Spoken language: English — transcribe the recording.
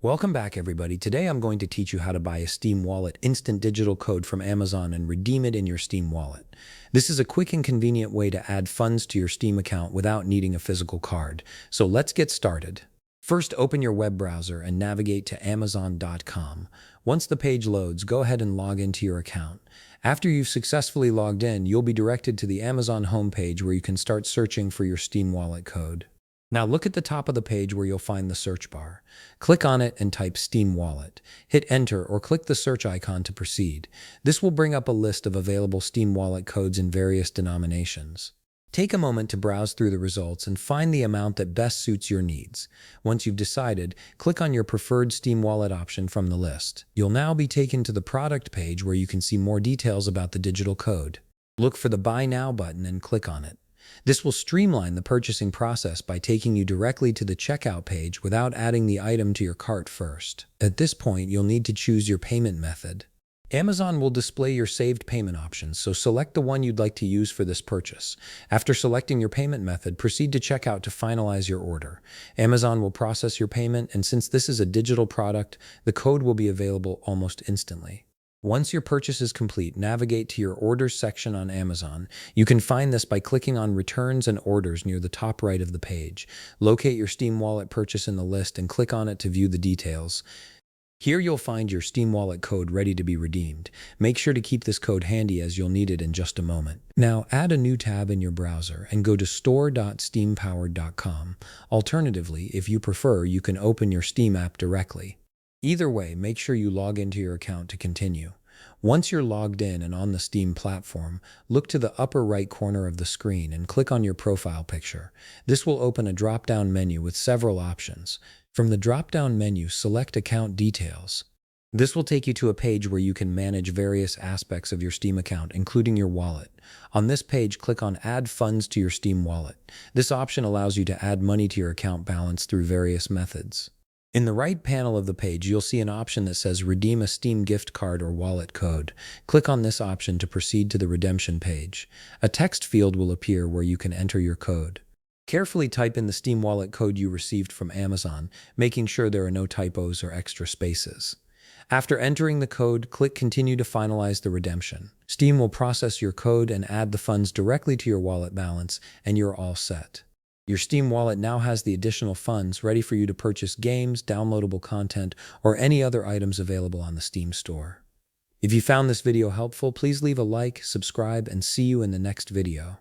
Welcome back, everybody. Today I'm going to teach you how to buy a Steam Wallet instant digital code from Amazon and redeem it in your Steam Wallet. This is a quick and convenient way to add funds to your Steam account without needing a physical card. So let's get started. First, open your web browser and navigate to Amazon.com. Once the page loads, go ahead and log into your account. After you've successfully logged in, you'll be directed to the Amazon homepage where you can start searching for your Steam Wallet code. Now look at the top of the page where you'll find the search bar. Click on it and type Steam Wallet. Hit enter or click the search icon to proceed. This will bring up a list of available Steam Wallet codes in various denominations. Take a moment to browse through the results and find the amount that best suits your needs. Once you've decided, click on your preferred Steam Wallet option from the list. You'll now be taken to the product page where you can see more details about the digital code. Look for the Buy Now button and click on it. This will streamline the purchasing process by taking you directly to the checkout page without adding the item to your cart first. At this point, you'll need to choose your payment method. Amazon will display your saved payment options, so select the one you'd like to use for this purchase. After selecting your payment method, proceed to checkout to finalize your order. Amazon will process your payment, and since this is a digital product, the code will be available almost instantly. Once your purchase is complete, navigate to your Orders section on Amazon. You can find this by clicking on Returns and Orders near the top right of the page. Locate your Steam Wallet purchase in the list and click on it to view the details. Here you'll find your Steam Wallet code ready to be redeemed. Make sure to keep this code handy as you'll need it in just a moment. Now add a new tab in your browser and go to store.steampowered.com. Alternatively, if you prefer, you can open your Steam app directly. Either way, make sure you log into your account to continue. Once you're logged in and on the Steam platform, look to the upper right corner of the screen and click on your profile picture. This will open a drop-down menu with several options. From the drop-down menu, select Account Details. This will take you to a page where you can manage various aspects of your Steam account, including your wallet. On this page, click on Add Funds to your Steam Wallet. This option allows you to add money to your account balance through various methods. In the right panel of the page, you'll see an option that says Redeem a Steam gift card or wallet code. Click on this option to proceed to the redemption page. A text field will appear where you can enter your code. Carefully type in the Steam Wallet code you received from Amazon, making sure there are no typos or extra spaces. After entering the code, click Continue to finalize the redemption. Steam will process your code and add the funds directly to your wallet balance, and you're all set. Your Steam Wallet now has the additional funds ready for you to purchase games, downloadable content, or any other items available on the Steam store. If you found this video helpful, please leave a like, subscribe, and see you in the next video.